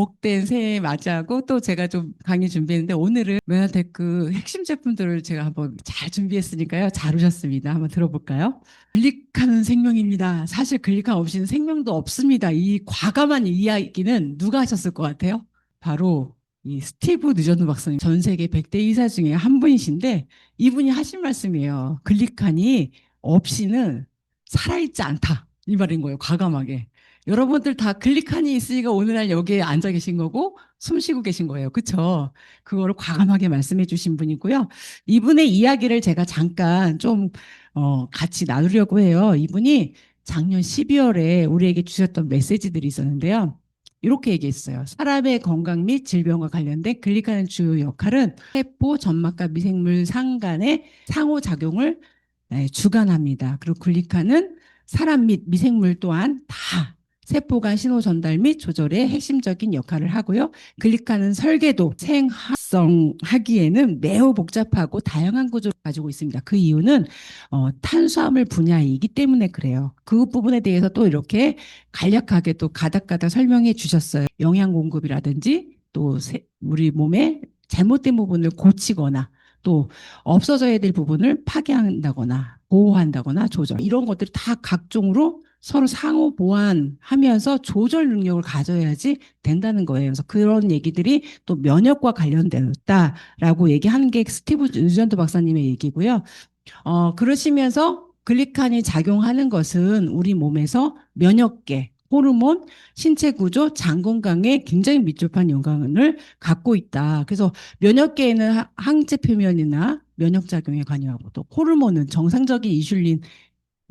복된 새해 맞이하고 또 제가 좀 강의 준비했는데 오늘은 메나테크 핵심 제품들을 제가 한번 잘 준비했으니까요. 잘 오셨습니다. 한번 들어볼까요? 클릭하는 생명입니다. 사실 클릭함 없이는 생명도 없습니다. 이 과감한 이야기는 누가 하셨을 것 같아요? 바로 이 스티브 누전드 박사님, 전 세계 100대 의사 중에 한 분이신데 이분이 하신 말씀이에요. 클릭하니 없이는 살아있지 않다. 이 말인 거예요. 과감하게. 여러분들 다 클릭한이 있으니까 오늘날 여기에 앉아 계신 거고 숨 쉬고 계신 거예요. 그쵸? 그거를 과감하게 말씀해 주신 분이고요. 이분의 이야기를 제가 잠깐 좀 같이 나누려고 해요. 이분이 작년 12월에 우리에게 주셨던 메시지들이 있었는데요. 이렇게 얘기했어요. 사람의 건강 및 질병과 관련된 클릭하는 주요 역할은 세포, 점막과 미생물 상간의 상호작용을 주관합니다. 그리고 클릭하는 사람 및 미생물 또한 다 세포 간 신호 전달 및 조절에 핵심적인 역할을 하고요. 글리카는 설계도, 생활성하기에는 매우 복잡하고 다양한 구조를 가지고 있습니다. 그 이유는 탄수화물 분야이기 때문에 그래요. 그 부분에 대해서 또 이렇게 간략하게 또 가닥가닥 설명해 주셨어요. 영양 공급이라든지 또 우리 몸에 잘못된 부분을 고치거나 또 없어져야 될 부분을 파괴한다거나 보호한다거나 조절 이런 것들이 다 각종으로 서로 상호 보완하면서 조절 능력을 가져야지 된다는 거예요. 그래서 그런 얘기들이 또 면역과 관련되었다라고 얘기하는 게 스티브 뉴전드 박사님의 얘기고요. 그러시면서 글리칸이 작용하는 것은 우리 몸에서 면역계, 호르몬, 신체 구조, 장 건강에 굉장히 밀접한 영향을 갖고 있다. 그래서 면역계에는 항체 표면이나 면역 작용에 관여하고 또 호르몬은 정상적인 이슐린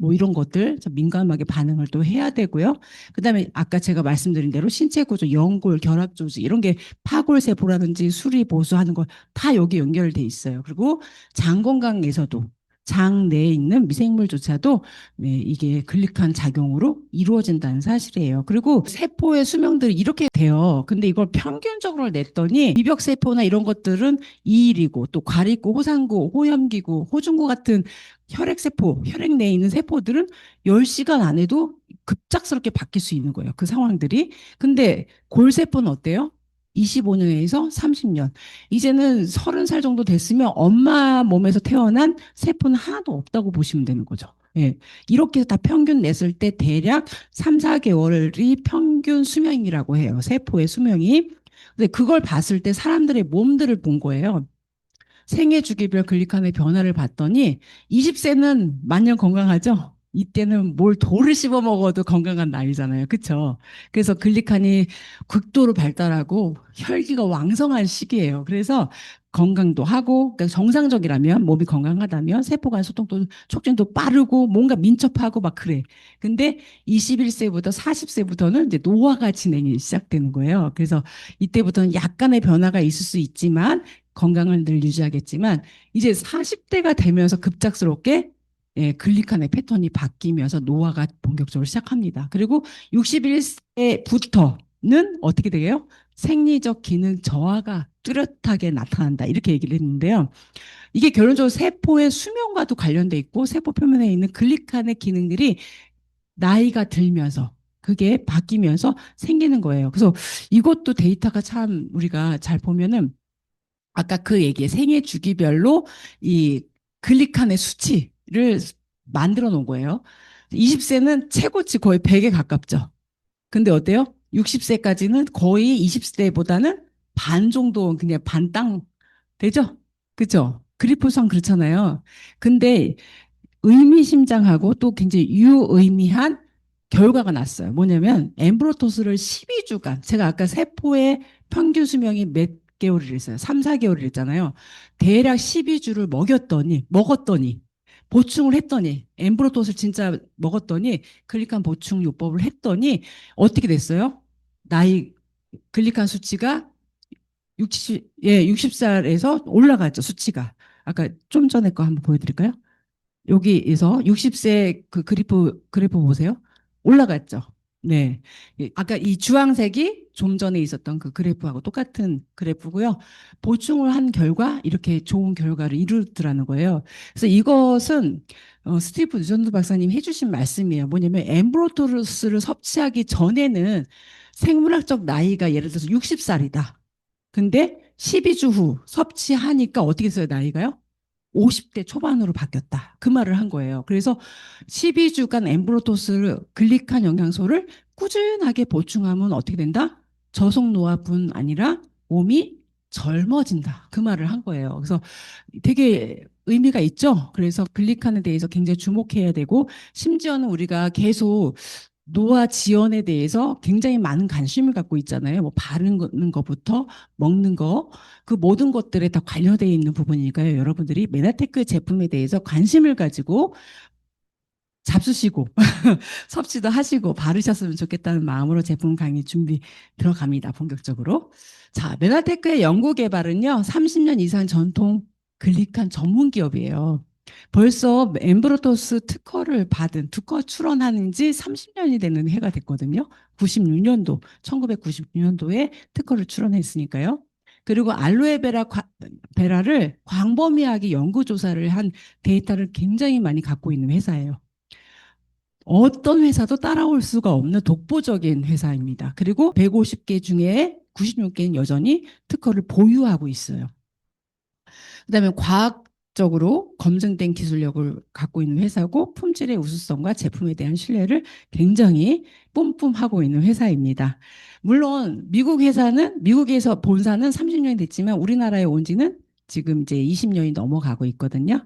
뭐 이런 것들 민감하게 반응을 또 해야 되고요. 그다음에 아까 제가 말씀드린 대로 신체 구조, 연골, 결합 조직 이런 게 파골세포라든지 수리 보수하는 거 다 여기 연결돼 있어요. 그리고 장 건강에서도 장 내에 있는 미생물조차도 네, 이게 글리칸 작용으로 이루어진다는 사실이에요. 그리고 세포의 수명들이 이렇게 돼요. 근데 이걸 평균적으로 냈더니 비벽세포나 이런 것들은 2일이고 또 과립구, 호상구, 호염기구, 호중구 같은 혈액세포, 혈액 내에 있는 세포들은 10시간 안에도 급작스럽게 바뀔 수 있는 거예요. 그 상황들이. 근데 골세포는 어때요? 25년에서 30년. 이제는 30살 정도 됐으면 엄마 몸에서 태어난 세포는 하나도 없다고 보시면 되는 거죠. 예. 이렇게 다 평균 냈을 때 대략 3, 4개월이 평균 수명이라고 해요. 세포의 수명이. 근데 그걸 봤을 때 사람들의 몸들을 본 거예요. 생애 주기별 글리칸의 변화를 봤더니 20세는 만년 건강하죠? 이때는 뭘 돌을 씹어 먹어도 건강한 나이잖아요. 그렇죠? 그래서 글리칸이 극도로 발달하고 혈기가 왕성한 시기예요. 그래서 건강도 하고 그러니까 정상적이라면 몸이 건강하다면 세포 간 소통도 촉진도 빠르고 뭔가 민첩하고 막 그래. 근데 21세부터 40세부터는 이제 노화가 진행이 시작되는 거예요. 그래서 이때부터는 약간의 변화가 있을 수 있지만 건강을 늘 유지하겠지만 이제 40대가 되면서 급작스럽게 글리칸의 패턴이 바뀌면서 노화가 본격적으로 시작합니다. 그리고 61세부터는 어떻게 돼요? 생리적 기능 저하가 뚜렷하게 나타난다. 이렇게 얘기를 했는데요. 이게 결론적으로 세포의 수명과도 관련돼 있고 세포 표면에 있는 글리칸의 기능들이 나이가 들면서 그게 바뀌면서 생기는 거예요. 그래서 이것도 데이터가 참 우리가 잘 보면은 아까 그 얘기에 생애 주기별로 이 글리칸의 수치를 만들어 놓은 거예요. 20세는 최고치 거의 100에 가깝죠. 근데 어때요? 60세까지는 거의 20세보다는 반 정도 그냥 반땅 되죠? 그죠? 그리프상 그렇잖아요. 근데 의미심장하고 또 굉장히 유의미한 결과가 났어요. 뭐냐면 엠브로토스를 12주간 제가 아까 세포의 평균 수명이 몇 개월이랬어요. 3, 4개월이랬잖아요. 대략 12주를 먹었더니 보충을 했더니 엠브로토스를 진짜 먹었더니 글리칸 보충 요법을 했더니 어떻게 됐어요? 나이 글리칸 수치가 60살에서 올라갔죠, 수치가. 아까 좀 전에 거 한번 보여드릴까요? 여기에서 60세 그 그래프 보세요. 올라갔죠. 네. 아까 이 주황색이 좀 전에 있었던 그 그래프하고 똑같은 그래프고요. 보충을 한 결과 이렇게 좋은 결과를 이루더라는 거예요. 그래서 이것은 스티브 뉴전드 박사님 해주신 말씀이에요. 뭐냐면 엠브로토스를 섭취하기 전에는 생물학적 나이가 예를 들어서 60살이다. 근데 12주 후 섭취하니까 어떻게 됐어요, 나이가요? 50대 초반으로 바뀌었다. 그 말을 한 거예요. 그래서 12주간 엠브로토스를 글리칸 영양소를 꾸준하게 보충하면 어떻게 된다? 저속노화뿐 아니라 몸이 젊어진다. 그 말을 한 거예요. 그래서 되게 의미가 있죠. 그래서 글리칸에 대해서 굉장히 주목해야 되고 심지어는 우리가 계속 노화 지연에 대해서 굉장히 많은 관심을 갖고 있잖아요. 뭐 바르는 것부터 먹는 거, 그 모든 것들에 다 관련되어 있는 부분이니까요. 여러분들이 메나테크 제품에 대해서 관심을 가지고 잡수시고 섭취도 하시고 바르셨으면 좋겠다는 마음으로 제품 강의 준비 들어갑니다. 본격적으로. 자, 메나테크의 연구 개발은요, 30년 이상 전통 글리칸 전문 기업이에요. 벌써 엠브로토스 특허 출원하는 지 30년이 되는 해가 됐거든요. 96년도, 1996년도에 특허를 출원했으니까요. 그리고 베라를 광범위하게 연구조사를 한 데이터를 굉장히 많이 갖고 있는 회사예요. 어떤 회사도 따라올 수가 없는 독보적인 회사입니다. 그리고 150개 중에 96개는 여전히 특허를 보유하고 있어요. 그다음에 과학적으로 검증된 기술력을 갖고 있는 회사고 품질의 우수성과 제품에 대한 신뢰를 굉장히 뿜뿜하고 있는 회사입니다. 물론 미국 회사는 미국에서 본사는 30년이 됐지만 우리나라에 온 지는 지금 이제 20년이 넘어가고 있거든요.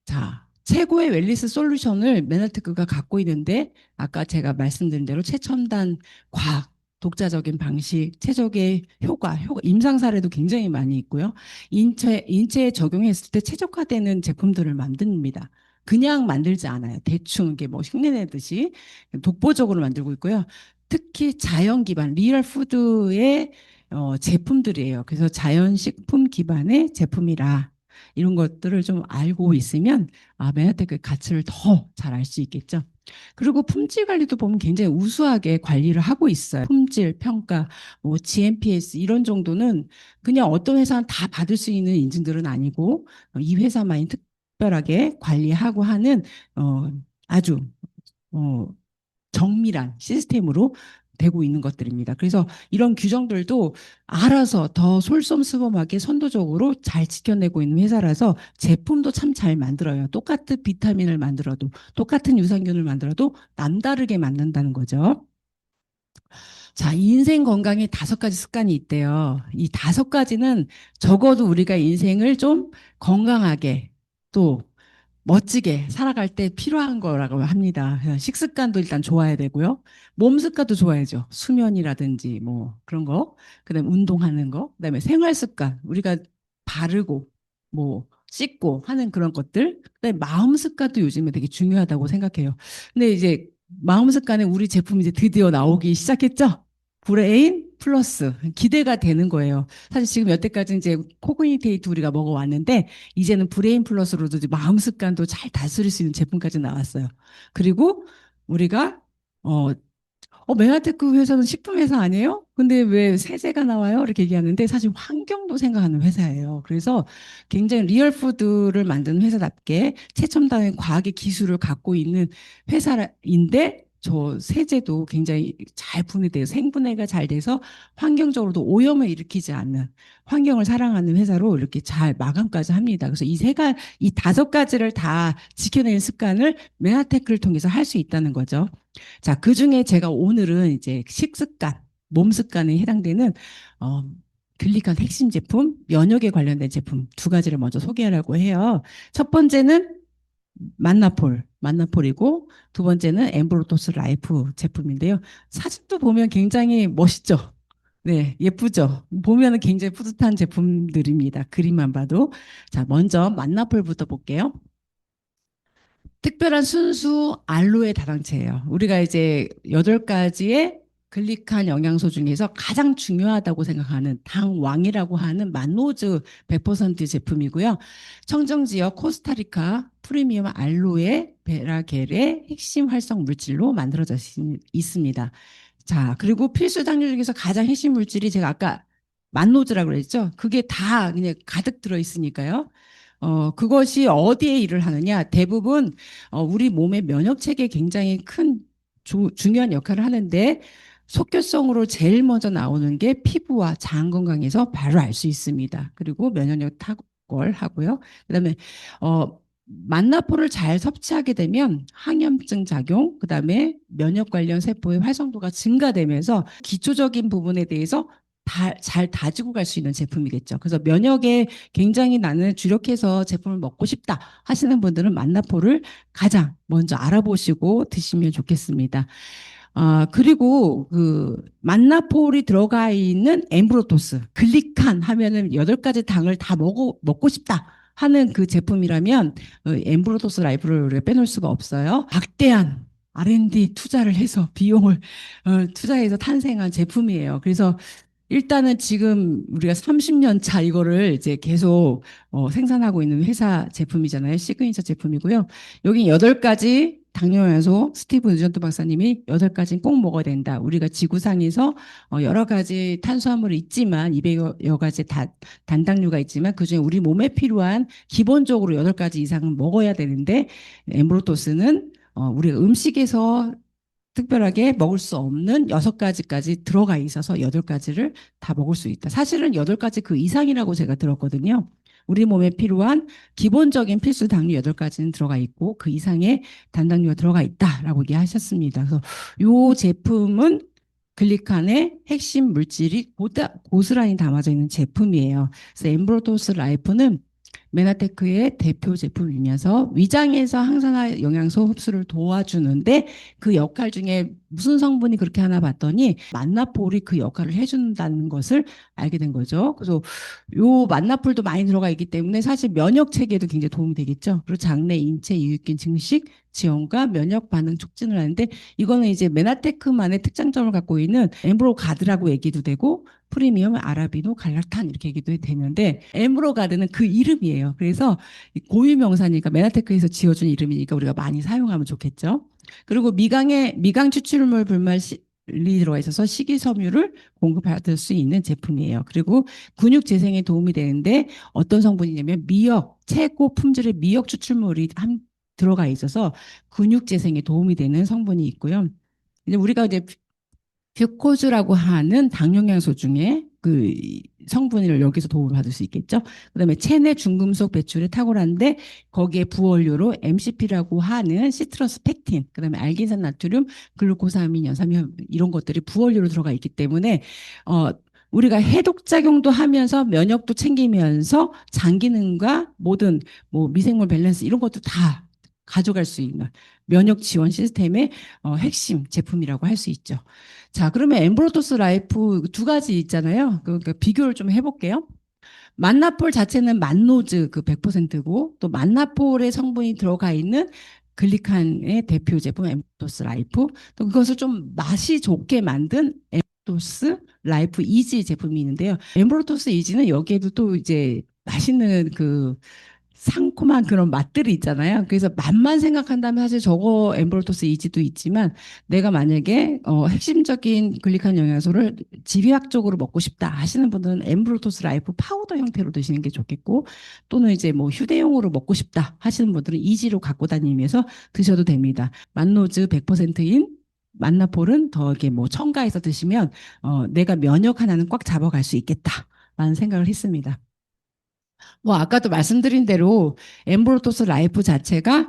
자, 최고의 웰니스 솔루션을 메나테크가 갖고 있는데 아까 제가 말씀드린 대로 최첨단 과학, 독자적인 방식, 최적의 효과, 임상 사례도 굉장히 많이 있고요. 인체에 적용했을 때 최적화되는 제품들을 만듭니다. 그냥 만들지 않아요. 대충 이게 뭐 흉내내듯이 독보적으로 만들고 있고요. 특히 자연 기반, 리얼 푸드의 제품들이에요. 그래서 자연식품 기반의 제품이라 이런 것들을 좀 알고 있으면 메나테크의 가치를 더 잘 알 수 있겠죠. 그리고 품질 관리도 보면 굉장히 우수하게 관리를 하고 있어요. 품질, 평가, 뭐 GMPS 이런 정도는 그냥 어떤 회사는 다 받을 수 있는 인증들은 아니고 이 회사만이 특별하게 관리하고 하는 어, 아주 어, 정밀한 시스템으로 되고 있는 것들입니다. 그래서 이런 규정들도 알아서 더 솔선수범하게 선도적으로 잘 지켜내고 있는 회사라서 제품도 참 잘 만들어요. 똑같은 비타민을 만들어도 똑같은 유산균을 만들어도 남다르게 만든다는 거죠. 자, 인생 건강에 5가지 습관이 있대요. 이 5가지는 적어도 우리가 인생을 좀 건강하게 또 멋지게 살아갈 때 필요한 거라고 합니다. 식습관도 일단 좋아야 되고요. 몸 습관도 좋아야죠. 수면이라든지 뭐 그런 거. 그다음에 운동하는 거. 그다음에 생활 습관. 우리가 바르고 뭐 씻고 하는 그런 것들. 그다음에 마음 습관도 요즘에 되게 중요하다고 생각해요. 근데 이제 마음 습관에 우리 제품이 이제 드디어 나오기 시작했죠. 브레인 플러스 기대가 되는 거예요. 사실 지금 여태까지 이제 코그니테이트 우리가 먹어왔는데 이제는 브레인 플러스로도 이제 마음 습관도 잘 다스릴 수 있는 제품까지 나왔어요. 그리고 우리가 어, 메가테크 회사는 식품 회사 아니에요? 근데 왜 세제가 나와요? 이렇게 얘기하는데 사실 환경도 생각하는 회사예요. 그래서 굉장히 리얼 푸드를 만드는 회사답게 최첨단의 과학의 기술을 갖고 있는 회사인데 저 세제도 굉장히 잘 분해돼요. 생분해가 잘 돼서 환경적으로도 오염을 일으키지 않는 환경을 사랑하는 회사로 이렇게 잘 마감까지 합니다. 그래서 이 5가지를 다 지켜내는 습관을 메나테크를 통해서 할 수 있다는 거죠. 자, 그 중에 제가 오늘은 이제 식습관, 몸 습관에 해당되는 어, 글리칸 핵심 제품, 면역에 관련된 제품 2가지를 먼저 소개하려고 해요. 첫 번째는 만나폴이고 두 번째는 엠브로토스 라이프 제품인데요. 사진도 보면 굉장히 멋있죠. 네, 예쁘죠. 보면은 굉장히 뿌듯한 제품들입니다. 그림만 봐도. 자, 먼저 만나폴부터 볼게요. 특별한 순수 알로에 다당체예요. 우리가 이제 8가지의 글리칸 영양소 중에서 가장 중요하다고 생각하는 당왕이라고 하는 만노즈 100% 제품이고요. 청정지역 코스타리카 프리미엄 알로에 베라겔의 핵심 활성 물질로 만들어져 있습니다. 자, 그리고 필수 당류 중에서 가장 핵심 물질이 제가 아까 만노즈라고 그랬죠? 그게 다 그냥 가득 들어 있으니까요. 그것이 어디에 일을 하느냐? 대부분 우리 몸의 면역 체계에 굉장히 큰 중요한 역할을 하는데 속결성으로 제일 먼저 나오는 게 피부와 장 건강에서 바로 알 수 있습니다. 그리고 면역력 탁월하고요. 그다음에 만나포를 잘 섭취하게 되면 항염증 작용, 그다음에 면역 관련 세포의 활성도가 증가되면서 기초적인 부분에 대해서 잘 다지고 갈 수 있는 제품이겠죠. 그래서 면역에 굉장히 나는 주력해서 제품을 먹고 싶다 하시는 분들은 만나포를 가장 먼저 알아보시고 드시면 좋겠습니다. 그리고 그 만나폴이 들어가 있는 엠브로토스, 글리칸 하면은 8가지 당을 다 먹고 싶다 하는 그 제품이라면 엠브로토스 라이프를 우리가 빼놓을 수가 없어요. 막대한 R&D 투자를 해서 비용을 투자해서 탄생한 제품이에요. 그래서 일단은 지금 우리가 30년 차 이거를 이제 계속 생산하고 있는 회사 제품이잖아요. 시그니처 제품이고요. 여기 8가지 당뇨영양소 스티브 누전트 박사님이 8가지는 꼭 먹어야 된다. 우리가 지구상에서 여러 가지 탄수화물이 있지만 200여 가지 단당류가 있지만 그중에 우리 몸에 필요한 기본적으로 8가지 이상은 먹어야 되는데 엠브로토스는 우리가 음식에서 특별하게 먹을 수 없는 6가지까지 들어가 있어서 8가지를 다 먹을 수 있다. 사실은 8가지 그 이상이라고 제가 들었거든요. 우리 몸에 필요한 기본적인 필수 당류 8가지는 들어가 있고 그 이상의 단당류가 들어가 있다라고 얘기하셨습니다. 그래서 이 제품은 글리칸의 핵심 물질이 고스란히 담아져 있는 제품이에요. 그래서 엠브로토스 라이프는 메나테크의 대표 제품이면서 위장에서 항산화 영양소 흡수를 도와주는데 그 역할 중에 무슨 성분이 그렇게 하나 봤더니 만나폴이 그 역할을 해준다는 것을 알게 된 거죠. 그래서 요 만나폴도 많이 들어가 있기 때문에 사실 면역 체계에도 굉장히 도움이 되겠죠. 그리고 장내 인체 유익균 증식 지원과 면역 반응 촉진을 하는데 이거는 이제 메나테크만의 특장점을 갖고 있는 엠브로가드라고 얘기도 되고 프리미엄 아라비노 갈락탄 이렇게 얘기도 되는데 엠브로가드는 그 이름이에요. 그래서 고유명사니까 메나테크에서 지어준 이름이니까 우리가 많이 사용하면 좋겠죠. 그리고 미강 추출물 불말이 들어가 있어서 식이섬유를 공급받을 수 있는 제품이에요. 그리고 근육 재생에 도움이 되는데 어떤 성분이냐면 미역, 최고 품질의 미역 추출물이 들어가 있어서 근육 재생에 도움이 되는 성분이 있고요. 이제 우리가 이제 뷰코즈라고 하는 당영양소 중에 그 성분을 여기서 도움을 받을 수 있겠죠. 그다음에 체내 중금속 배출이 탁월한데 거기에 부원료로 MCP라고 하는 시트러스 펙틴, 그다음에 알긴산 나트륨, 글루코사민, 연삼염 이런 것들이 부원료로 들어가 있기 때문에 우리가 해독 작용도 하면서 면역도 챙기면서 장 기능과 모든 뭐 미생물 밸런스 이런 것도 다 가져갈 수 있는 면역 지원 시스템의 핵심 제품이라고 할 수 있죠. 자, 그러면 엠브로토스 라이프 2가지 있잖아요. 그러니까 비교를 좀 해볼게요. 만나폴 자체는 만노즈 그 100%고 또 만나폴의 성분이 들어가 있는 글리칸의 대표 제품 엠브로토스 라이프 또 그것을 좀 맛이 좋게 만든 엠브로토스 라이프 이지 제품이 있는데요. 엠브로토스 이지는 여기에도 또 이제 맛있는 그 상콤한 그런 맛들이 있잖아요. 그래서 맛만 생각한다면 사실 저거 엠브로토스 이지도 있지만 내가 만약에 핵심적인 글리칸 영양소를 지리학적으로 먹고 싶다 하시는 분들은 엠브로토스 라이프 파우더 형태로 드시는 게 좋겠고 또는 이제 뭐 휴대용으로 먹고 싶다 하시는 분들은 이지로 갖고 다니면서 드셔도 됩니다. 만노즈 100%인 만나폴은 더 이렇게 뭐 첨가해서 드시면 내가 면역 하나는 꽉 잡아갈 수 있겠다라는 생각을 했습니다. 뭐 아까도 말씀드린 대로 엠브로토스 라이프 자체가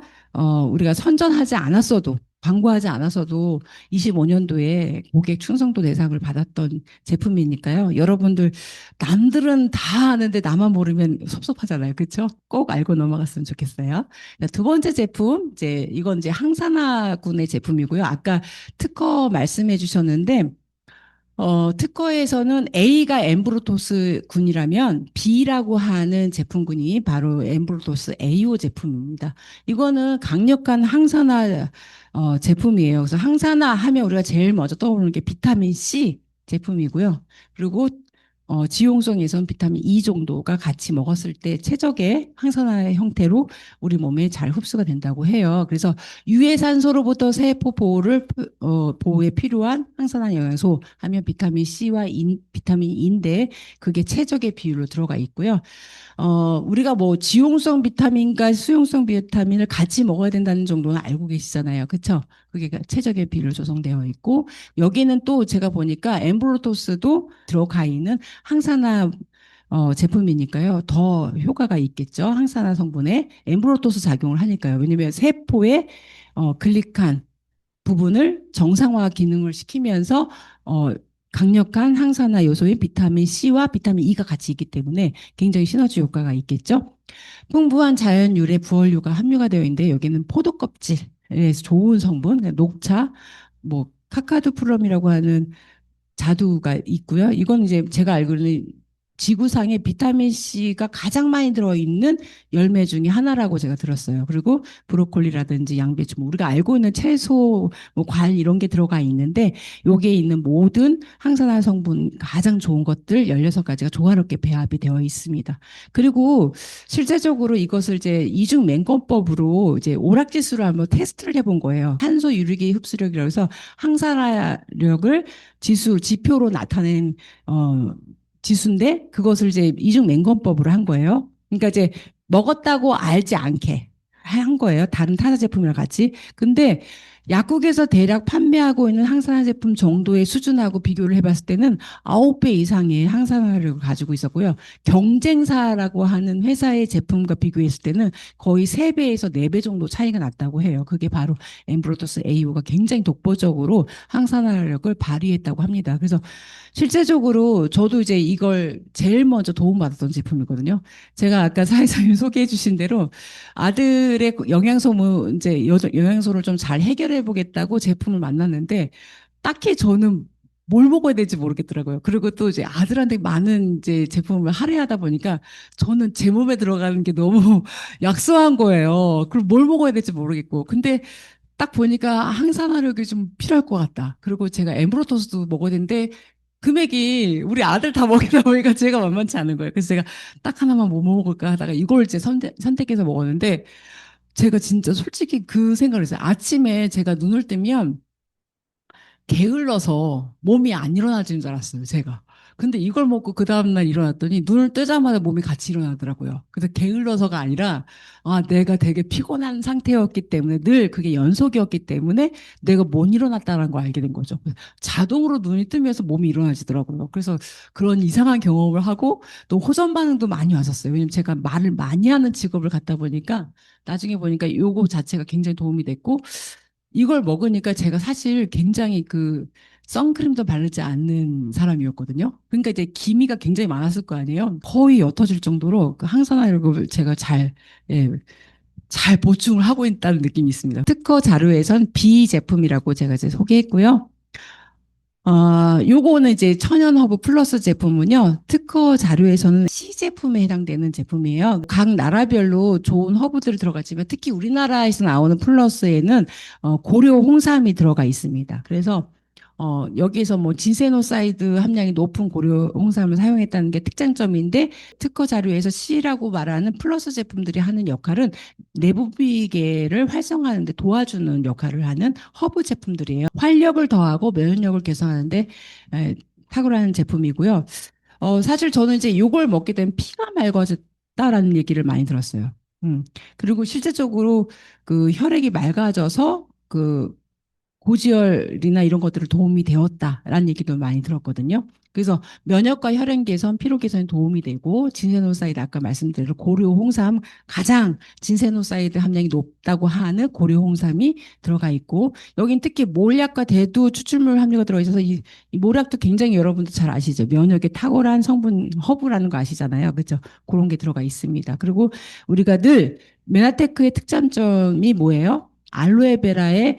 우리가 선전하지 않았어도 광고하지 않았어도 25년도에 고객 충성도 대상을 받았던 제품이니까요. 여러분들 남들은 다 아는데 나만 모르면 섭섭하잖아요. 그렇죠? 꼭 알고 넘어갔으면 좋겠어요. 두 번째 제품 이건 이제 항산화군의 제품이고요. 아까 특허 말씀해 주셨는데 특허에서는 A가 엠브로토스 군이라면 B라고 하는 제품군이 바로 엠브로토스 AO 제품입니다. 이거는 강력한 항산화 제품이에요. 그래서 항산화 하면 우리가 제일 먼저 떠오르는 게 비타민 C 제품이고요. 그리고 지용성에선 비타민 E 정도가 같이 먹었을 때 최적의 항산화의 형태로 우리 몸에 잘 흡수가 된다고 해요. 그래서 유해산소로부터 세포 보호에 필요한 항산화 영양소 하면 비타민 C와 비타민 E인데 그게 최적의 비율로 들어가 있고요. 우리가 뭐 지용성 비타민과 수용성 비타민을 같이 먹어야 된다는 정도는 알고 계시잖아요. 그렇죠? 그게 최적의 비율 조성되어 있고 여기는 또 제가 보니까 엠브로토스도 들어가 있는 항산화 제품이니까요. 더 효과가 있겠죠. 항산화 성분에 엠브로토스 작용을 하니까요. 왜냐면 세포의 글리칸 부분을 정상화 기능을 시키면서 어, 강력한 항산화 요소인 비타민 C와 비타민 E가 같이 있기 때문에 굉장히 시너지 효과가 있겠죠. 풍부한 자연 유래 부원료가 함유가 되어 있는데 여기는 포도 껍질에서 좋은 성분, 그러니까 녹차, 뭐 카카도프럼이라고 하는 자두가 있고요. 이건 이제 제가 알기로는 지구상에 비타민 C가 가장 많이 들어있는 열매 중에 하나라고 제가 들었어요. 그리고 브로콜리라든지 양배추, 뭐 우리가 알고 있는 채소, 뭐 과일 이런 게 들어가 있는데 여기에 있는 모든 항산화 성분 가장 좋은 것들 16가지가 조화롭게 배합이 되어 있습니다. 그리고 실제적으로 이것을 이제 이중 맹건법으로 이제 오락지수로 한번 테스트를 해본 거예요. 탄소 유리기 흡수력이라고 해서 항산화력을 지표로 나타낸 지수인데 그것을 이제 이중 맹건법으로 한 거예요. 그러니까 이제 먹었다고 알지 않게 한 거예요. 다른 타사 제품이랑 같이. 근데 약국에서 대략 판매하고 있는 항산화 제품 정도의 수준하고 비교를 해봤을 때는 9배 이상의 항산화력을 가지고 있었고요. 경쟁사라고 하는 회사의 제품과 비교했을 때는 거의 3배에서 4배 정도 차이가 났다고 해요. 그게 바로 엠브로토스 AO가 굉장히 독보적으로 항산화력을 발휘했다고 합니다. 그래서 실제적으로 저도 이제 이걸 제일 먼저 도움받았던 제품이거든요. 제가 아까 사회자님 소개해 주신 대로 아들의 영양소 이제 영양소를 좀 잘 해결해 보겠다고 제품을 만났는데 딱히 저는 뭘 먹어야 될지 모르겠더라고요. 그리고 또 이제 아들한테 많은 이제 제품을 할애하다 보니까 저는 제 몸에 들어가는 게 너무 약소한 거예요. 그럼 뭘 먹어야 될지 모르겠고. 근데 딱 보니까 항산화력이 좀 필요할 것 같다. 그리고 제가 엠브로토스도 먹어야 되는데 금액이 우리 아들 다 먹이다 보니까 제가 만만치 않은 거예요. 그래서 제가 딱 하나만 뭐 먹을까 하다가 이걸 이제 선택해서 먹었는데 제가 진짜 솔직히 그 생각을 했어요. 아침에 제가 눈을 뜨면 게을러서 몸이 안 일어나지는 줄 알았어요, 제가. 근데 이걸 먹고 그 다음날 일어났더니 눈을 뜨자마자 몸이 같이 일어나더라고요. 그래서 게을러서가 아니라, 아, 내가 되게 피곤한 상태였기 때문에 늘 그게 연속이었기 때문에 내가 못 일어났다는 걸 알게 된 거죠. 자동으로 눈이 뜨면서 몸이 일어나지더라고요. 그래서 그런 이상한 경험을 하고 또 호전 반응도 많이 왔었어요. 왜냐면 제가 말을 많이 하는 직업을 갖다 보니까 나중에 보니까 요거 자체가 굉장히 도움이 됐고 이걸 먹으니까 제가 사실 굉장히 그 선크림도 바르지 않는 사람이었거든요. 그러니까 이제 기미가 굉장히 많았을 거 아니에요. 거의 옅어질 정도로 그 항산화력을 제가 예, 잘 보충을 하고 있다는 느낌이 있습니다. 특허 자료에선 B 제품이라고 제가 이제 소개했고요. 요거는 이제 천연 허브 플러스 제품은요, 특허 자료에서는 C 제품에 해당되는 제품이에요. 각 나라별로 좋은 허브들이 들어가지만 특히 우리나라에서 나오는 플러스에는 고려 홍삼이 들어가 있습니다. 그래서 여기에서 뭐 진세노사이드 함량이 높은 고려 홍삼을 사용했다는 게 특장점인데 특허 자료에서 C라고 말하는 플러스 제품들이 하는 역할은 내부 비계를 활성화하는 데 도와주는 역할을 하는 허브 제품들이에요. 활력을 더하고 면역력을 개선하는데 에, 탁월한 제품이고요. 사실 저는 이제 이걸 먹게 되면 피가 맑아졌다라는 얘기를 많이 들었어요. 그리고 실제적으로 그 혈액이 맑아져서 그 고지혈이나 이런 것들을 도움이 되었다라는 얘기도 많이 들었거든요. 그래서 면역과 혈행 개선, 피로 개선에 도움이 되고 진세노사이드 아까 말씀드린 대로 고려 홍삼 가장 진세노사이드 함량이 높다고 하는 고려 홍삼이 들어가 있고 여긴 특히 몰약과 대두 추출물 함유가 들어 있어서 이 몰약도 굉장히 여러분도 잘 아시죠? 면역에 탁월한 성분 허브라는 거 아시잖아요. 그렇죠? 그런 게 들어가 있습니다. 그리고 우리가 늘 메나테크의 특장점이 뭐예요? 알로에베라의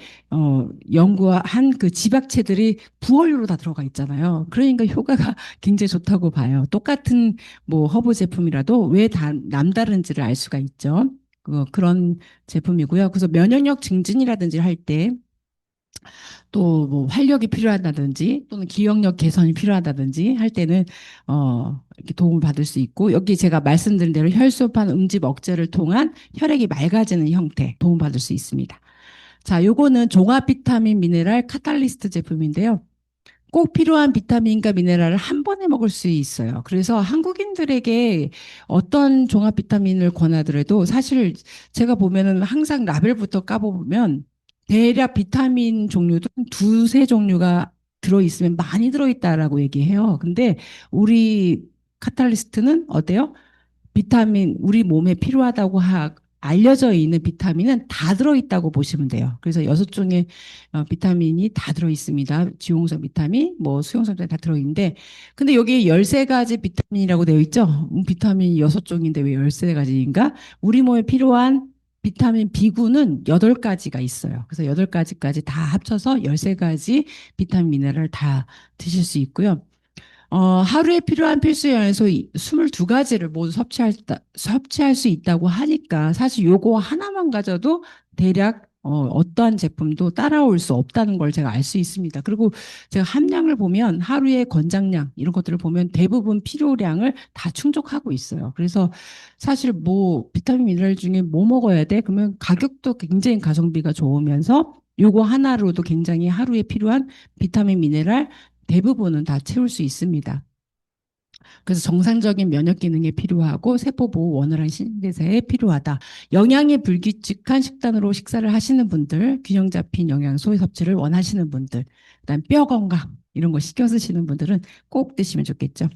연구한 그 지박체들이 부원료로 다 들어가 있잖아요. 그러니까 효과가 굉장히 좋다고 봐요. 똑같은 뭐 허브 제품이라도 왜 남다른지를 알 수가 있죠. 그런 제품이고요. 그래서 면역력 증진이라든지 할 때 또 뭐 활력이 필요하다든지 또는 기억력 개선이 필요하다든지 할 때는 이렇게 도움을 받을 수 있고 여기 제가 말씀드린 대로 혈소판 응집 억제를 통한 혈액이 맑아지는 형태 도움을 받을 수 있습니다. 자, 요거는 종합 비타민 미네랄 카탈리스트 제품인데요. 꼭 필요한 비타민과 미네랄을 한 번에 먹을 수 있어요. 그래서 한국인들에게 어떤 종합 비타민을 권하더라도 사실 제가 보면은 항상 라벨부터 까보면 대략 비타민 종류도 두세 종류가 들어있으면 많이 들어있다라고 얘기해요. 근데 우리 카탈리스트는 어때요? 비타민, 우리 몸에 필요하다고 알려져 있는 비타민은 다 들어있다고 보시면 돼요. 그래서 여섯 종의 비타민이 다 들어있습니다. 지용성 비타민, 뭐 수용성 비타민 다 들어있는데, 근데 여기 13가지 비타민이라고 되어 있죠? 비타민이 여섯 종인데 왜 13가지인가? 우리 몸에 필요한 비타민 B군은 8가지가 있어요. 그래서 8가지까지 다 합쳐서 13가지 비타민 미네랄 다 드실 수 있고요. 하루에 필요한 필수 영양소 22가지를 모두 섭취할 수 있다고 하니까 사실 요거 하나만 가져도 대략 어떠한 제품도 따라올 수 없다는 걸 제가 알 수 있습니다. 그리고 제가 함량을 보면 하루에 권장량 이런 것들을 보면 대부분 필요량을 다 충족하고 있어요. 그래서 사실 뭐 비타민 미네랄 중에 뭐 먹어야 돼? 그러면 가격도 굉장히 가성비가 좋으면서 요거 하나로도 굉장히 하루에 필요한 비타민 미네랄 대부분은 다 채울 수 있습니다. 그래서 정상적인 면역 기능에 필요하고 세포 보호 원활한 신진대사에 필요하다. 영양이 불규칙한 식단으로 식사를 하시는 분들, 균형 잡힌 영양소 섭취를 원하시는 분들, 그다음 뼈 건강 이런 거 신경 쓰시는 분들은 꼭 드시면 좋겠죠.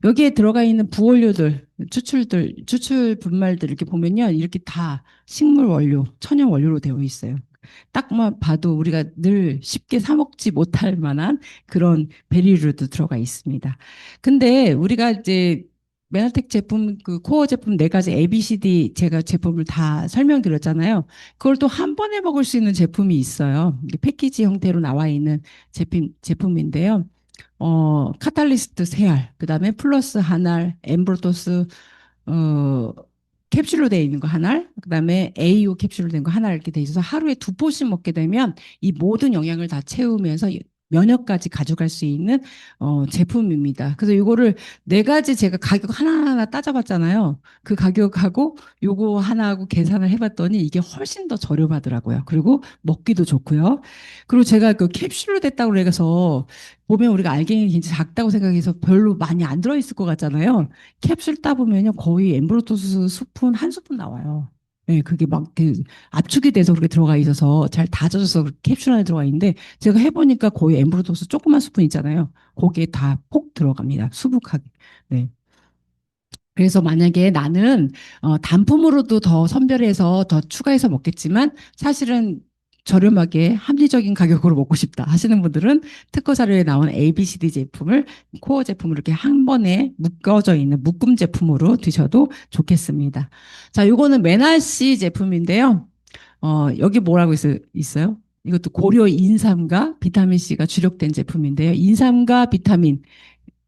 여기에 들어가 있는 부원료들, 추출 분말들 이렇게 보면요. 이렇게 다 식물 원료, 천연 원료로 되어 있어요. 딱만 봐도 우리가 늘 쉽게 사 먹지 못할 만한 그런 베리류도 들어가 있습니다. 근데 우리가 이제 메나텍 제품 그 코어 제품 4가지 ABCD 제가 제품을 다 설명드렸잖아요. 그걸 또 한 번에 먹을 수 있는 제품이 있어요. 이게 패키지 형태로 나와 있는 제품인데요. 카탈리스트 3알, 그다음에 플러스 한알, 엠브로토스 어, 캡슐로 되어 있는 거 하나, 그다음에 AU 캡슐로 된 거 하나 이렇게 돼 있어서 하루에 2포씩 먹게 되면 이 모든 영양을 다 채우면서 면역까지 가져갈 수 있는 제품입니다. 그래서 이거를 4가지 제가 가격 하나하나 따져봤잖아요. 그 가격하고 요거 하나하고 계산을 해봤더니 이게 훨씬 더 저렴하더라고요. 그리고 먹기도 좋고요. 그리고 제가 그 캡슐로 됐다고 그래서 보면 우리가 알갱이 굉장히 작다고 생각해서 별로 많이 안 들어있을 것 같잖아요. 캡슐 따보면요 거의 엠브로토스 스푼 한 스푼 나와요. 네, 그게 막 그 압축이 돼서 그렇게 들어가 있어서 잘 다져져서 캡슐 안에 들어가 있는데 제가 해보니까 거의 엠브로토스 조그만 스푼 있잖아요. 거기에 다 폭 들어갑니다. 수북하게. 네. 그래서 만약에 나는 단품으로도 더 선별해서 더 추가해서 먹겠지만 사실은 저렴하게 합리적인 가격으로 먹고 싶다 하시는 분들은 특허 자료에 나온 ABCD 제품을 코어 제품을 이렇게 한 번에 묶어져 있는 묶음 제품으로 드셔도 좋겠습니다. 자, 요거는 메나시 제품인데요. 여기 뭐라고 있어요? 이것도 고려 인삼과 비타민 C가 주력된 제품인데요. 인삼과 비타민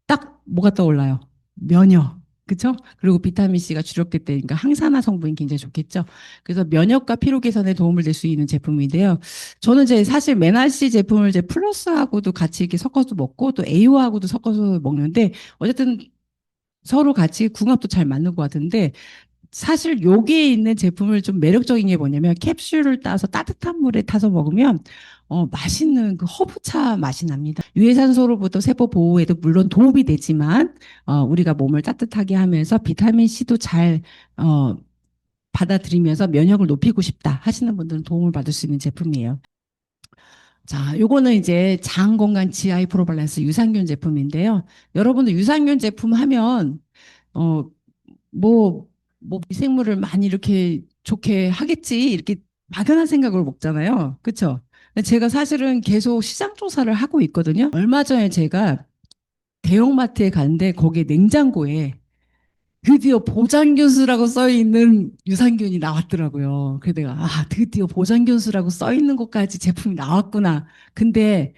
딱 뭐가 떠올라요? 면역. 그쵸? 그리고 비타민 C가 주력됐다니까 항산화 성분이 굉장히 좋겠죠. 그래서 면역과 피로 개선에 도움을 줄 수 있는 제품인데요. 저는 이제 사실 메나시 제품을 이제 플러스하고도 같이 이렇게 섞어서 먹고 또 에이오하고도 섞어서 먹는데 어쨌든 서로 같이 궁합도 잘 맞는 것 같은데 사실 여기에 있는 제품을 좀 매력적인 게 뭐냐면 캡슐을 따서 따뜻한 물에 타서 먹으면 맛있는 그 허브차 맛이 납니다. 유해산소로부터 세포 보호에도 물론 도움이 되지만 우리가 몸을 따뜻하게 하면서 비타민 C도 잘 받아들이면서 면역을 높이고 싶다 하시는 분들은 도움을 받을 수 있는 제품이에요. 자, 요거는 이제 장 건강 GI 프로밸런스 유산균 제품인데요. 여러분들 유산균 제품 하면 어, 뭐, 뭐 미생물을 많이 이렇게 좋게 하겠지 이렇게 막연한 생각으로 먹잖아요. 그렇죠? 제가 사실은 계속 시장 조사를 하고 있거든요. 얼마 전에 제가 대형마트에 갔는데 거기에 냉장고에 드디어 보장균수라고 써 있는 유산균이 나왔더라고요. 그래서 내가 드디어 보장균수라고 써 있는 것까지 제품이 나왔구나. 근데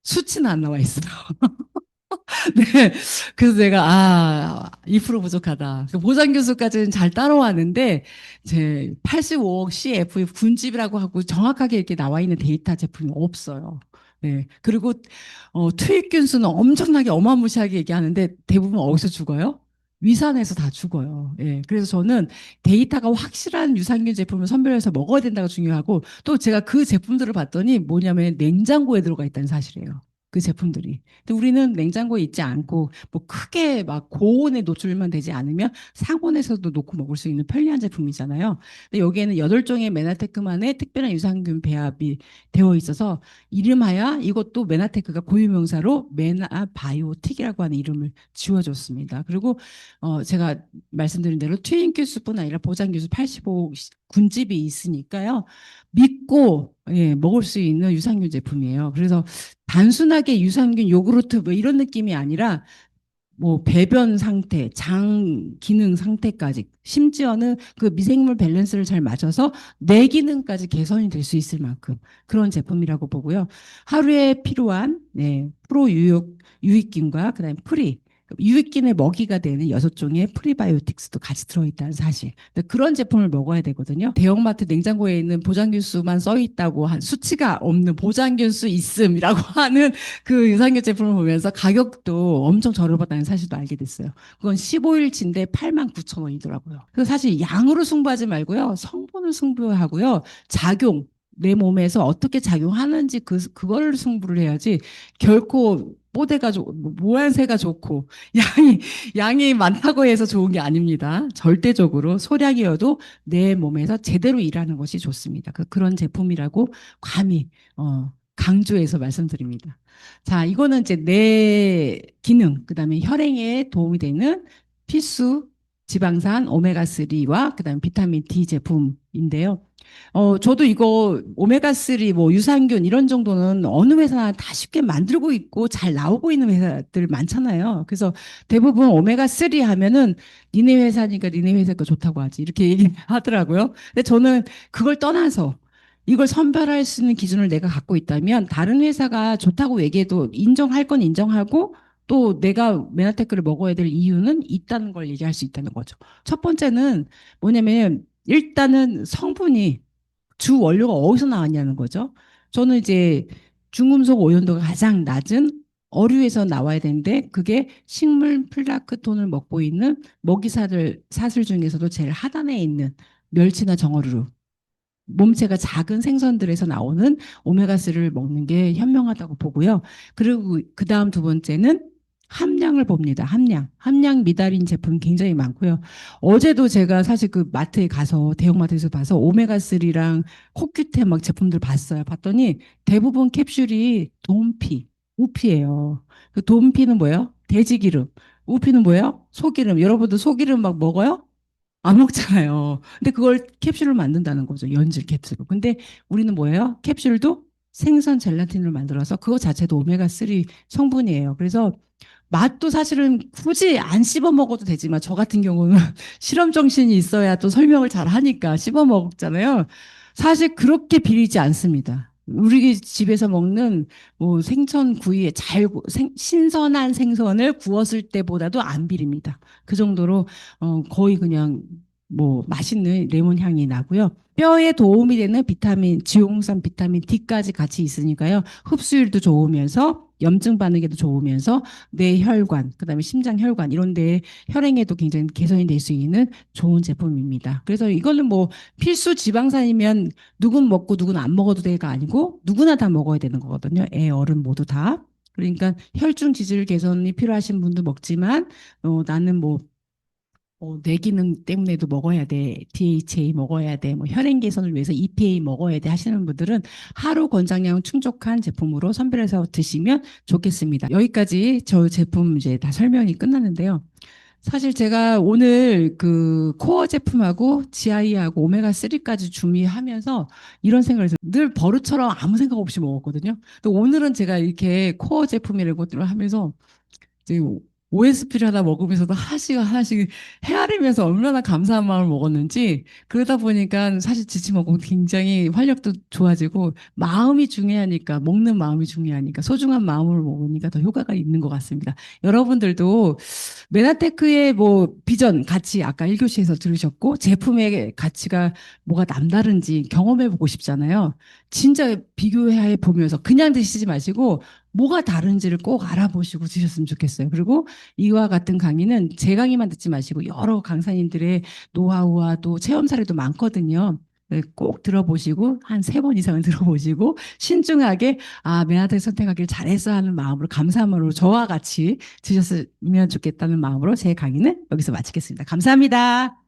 수치는 안 나와 있어요. 네. 그래서 내가, 2% 부족하다. 그 보장 교수까지는 잘 따라왔는데, 제 85억 CFF 군집이라고 하고 정확하게 이렇게 나와 있는 데이터 제품이 없어요. 네. 그리고, 투입 균수는 엄청나게 어마무시하게 얘기하는데 대부분 어디서 죽어요? 위산에서 다 죽어요. 예. 그래서 저는 데이터가 확실한 유산균 제품을 선별해서 먹어야 된다가 중요하고 또 제가 그 제품들을 봤더니 뭐냐면 냉장고에 들어가 있다는 사실이에요. 그 제품들이. 근데 우리는 냉장고에 있지 않고 뭐 크게 막 고온에 노출만 되지 않으면 상온에서도 놓고 먹을 수 있는 편리한 제품이잖아요. 근데 여기에는 8종의 메나테크만의 특별한 유산균 배합이 되어 있어서 이름하여 이것도 메나테크가 고유명사로 메나바이오틱이라고 하는 이름을 지어줬습니다. 그리고 제가 말씀드린 대로 트윈큐스뿐 아니라 보장규수 85 군집이 있으니까요. 믿고 먹을 수 있는 유산균 제품이에요. 그래서 단순하게 유산균 요구르트 뭐 이런 느낌이 아니라 뭐 배변 상태, 장 기능 상태까지 심지어는 그 미생물 밸런스를 잘 맞춰서 뇌 기능까지 개선이 될 수 있을 만큼 그런 제품이라고 보고요. 하루에 필요한 프로 유익균과 그다음에 프리 유익균의 먹이가 되는 6종의 프리바이오틱스도 같이 들어있다는 사실. 그런 제품을 먹어야 되거든요. 대형마트 냉장고에 있는 보장균수만 써 있다고 한 수치가 없는 보장균수 있음이라고 하는 그 유산균 제품을 보면서 가격도 엄청 저렴하다는 사실도 알게 됐어요. 그건 15일치인데 89,000원이더라고요. 그래서 사실 양으로 승부하지 말고요. 성분을 승부하고요. 작용. 내 몸에서 어떻게 작용하는지 그걸 승부를 해야지 결코 뽀대가 모양새가 좋고 양이 양이 많다고 해서 좋은 게 아닙니다. 절대적으로 소량이어도 내 몸에서 제대로 일하는 것이 좋습니다. 그런 제품이라고 감히 강조해서 말씀드립니다. 자, 이거는 이제 뇌 기능, 그다음에 혈행에 도움이 되는 필수 지방산 오메가3와 그다음에 비타민 D 제품인데요. 저도 이거 오메가3 뭐 유산균 이런 정도는 어느 회사나 다 쉽게 만들고 있고 잘 나오고 있는 회사들 많잖아요. 그래서 대부분 오메가3 하면은 니네 회사니까 니네 회사가 좋다고 하지. 이렇게 얘기하더라고요. 근데 저는 그걸 떠나서 이걸 선별할 수 있는 기준을 내가 갖고 있다면 다른 회사가 좋다고 얘기해도 인정할 건 인정하고 또 내가 메나테크를 먹어야 될 이유는 있다는 걸 얘기할 수 있다는 거죠. 첫 번째는 뭐냐면 일단은 성분이 주 원료가 어디서 나왔냐는 거죠. 저는 이제 중금속 오염도가 가장 낮은 어류에서 나와야 되는데 그게 식물 플라크톤을 먹고 있는 사슬 중에서도 제일 하단에 있는 멸치나 정어류 몸체가 작은 생선들에서 나오는 오메가3를 먹는 게 현명하다고 보고요. 그리고 그 다음 두 번째는 함량을 봅니다. 함량 미달인 제품 굉장히 많고요. 어제도 제가 사실 그 마트에 가서 대형마트에서 봐서 오메가3랑 코큐테 막 제품들 봤어요. 봤더니 대부분 캡슐이 돈피, 우피예요. 그 돈피는 뭐예요? 돼지기름. 우피는 뭐예요? 소기름. 여러분도 소기름 막 먹어요? 안 먹잖아요. 근데 그걸 캡슐을 만든다는 거죠. 연질 캡슐로. 근데 우리는 뭐예요? 캡슐도 생선 젤라틴을 만들어서 그거 자체도 오메가3 성분이에요. 그래서 맛도 사실은 굳이 안 씹어 먹어도 되지만 저 같은 경우는 실험 정신이 있어야 또 설명을 잘 하니까 씹어 먹잖아요. 사실 그렇게 비리지 않습니다. 우리 집에서 먹는 뭐 생선 구이에 신선한 생선을 구웠을 때보다도 안 비립니다. 그 정도로 거의 그냥 뭐 맛있는 레몬 향이 나고요. 뼈에 도움이 되는 비타민, 지용산 비타민 D까지 같이 있으니까요. 흡수율도 좋으면서 염증 반응에도 좋으면서 뇌혈관, 그다음에 심장 혈관 이런 데 혈행에도 굉장히 개선이 될 수 있는 좋은 제품입니다. 그래서 이거는 뭐 필수 지방산이면 누군 먹고 누군 안 먹어도 돼가 아니고 누구나 다 먹어야 되는 거거든요. 애, 어른 모두 다. 그러니까 혈중 지질 개선이 필요하신 분도 먹지만 나는 뭐 뇌 기능 때문에도 먹어야 돼. DHA 먹어야 돼. 뭐 혈행 개선을 위해서 EPA 먹어야 돼 하시는 분들은 하루 권장량 충족한 제품으로 선별해서 드시면 좋겠습니다. 여기까지 저 제품 이제 다 설명이 끝났는데요. 사실 제가 오늘 그 코어 제품하고 GI하고 오메가3까지 준비하면서 이런 생각을 해서 늘 버릇처럼 아무 생각 없이 먹었거든요. 또 오늘은 제가 이렇게 코어 제품이라고 하면서 이제 OSP를 하나 먹으면서도 하나씩 하나씩 헤아리면서 얼마나 감사한 마음을 먹었는지 그러다 보니까 사실 지치 먹으면 굉장히 활력도 좋아지고 마음이 중요하니까 먹는 마음이 중요하니까 소중한 마음을 먹으니까 더 효과가 있는 것 같습니다. 여러분들도 메나테크의 뭐 비전 가치 아까 1교시에서 들으셨고 제품의 가치가 뭐가 남다른지 경험해 보고 싶잖아요. 진짜 비교해 보면서 그냥 드시지 마시고 뭐가 다른지를 꼭 알아보시고 드셨으면 좋겠어요. 그리고 이와 같은 강의는 제 강의만 듣지 마시고 여러 강사님들의 노하우와 또 체험 사례도 많거든요. 네, 꼭 들어보시고 한 3번 이상은 들어보시고 신중하게 메아들 선택하길 잘했어 하는 마음으로 감사함으로 저와 같이 드셨으면 좋겠다는 마음으로 제 강의는 여기서 마치겠습니다. 감사합니다.